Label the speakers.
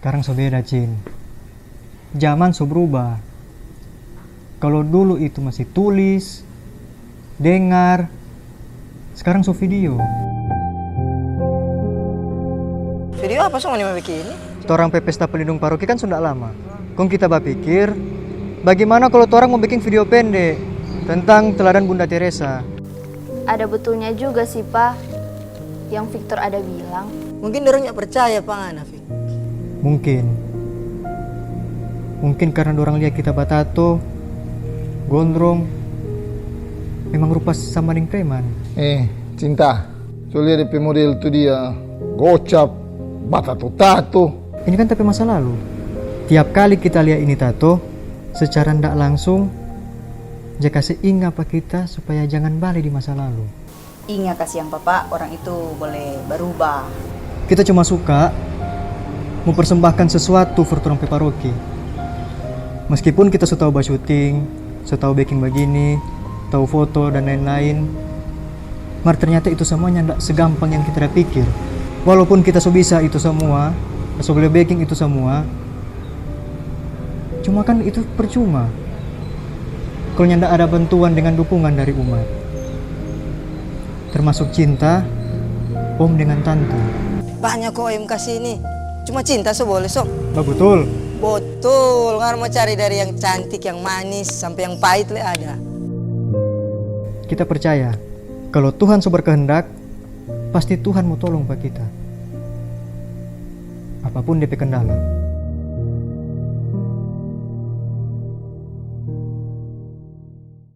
Speaker 1: Sekarang so beda, Cin. Zaman so berubah. Kalau dulu itu masih tulis, dengar, sekarang so video.
Speaker 2: Video apa sih mau begini?
Speaker 1: Torang pesta pelindung paroki kan sudah lama. Kong kita berpikir, bagaimana kalau torang mau bikin video pendek tentang teladan Bunda Teresa?
Speaker 3: Ada betulnya juga sih, Pak. Yang Victor ada bilang.
Speaker 2: Mungkin dorong nggak percaya, Pak Hanafi.
Speaker 1: Mungkin karena dorang lihat kita batato, gondrong, memang rupa sama dengan preman.
Speaker 4: Cinta, so lihat DP model itu dia gocap, batato-tato.
Speaker 1: Ini kan tapi masa lalu. Tiap kali kita lihat ini tato, secara ndak langsung, dia kasih ingat apa kita supaya jangan balik di masa lalu.
Speaker 5: Ingat kasih yang papa, orang itu boleh berubah.
Speaker 1: Kita cuma suka mempersembahkan sesuatu for orang paroki. Meskipun kita sudah tahu syuting, sudah tahu baking begini, tahu foto dan lain-lain, mar ternyata itu semuanya tidak segampang yang kita pikir. Walaupun kita so bisa itu semua, so boleh baking itu semua, cuma kan itu percuma kalau tidak ada bantuan dengan dukungan dari umat, termasuk cinta om dengan tante.
Speaker 2: Banyak kok yang kasih ini. Cuma cinta so boleh sok.
Speaker 1: Betul.
Speaker 2: Betul, nggak mau cari dari yang cantik, yang manis, sampai yang pahit le ada.
Speaker 1: Kita percaya kalau Tuhan so berkehendak, pasti Tuhan mau tolong pak kita. Apapun DP kendala.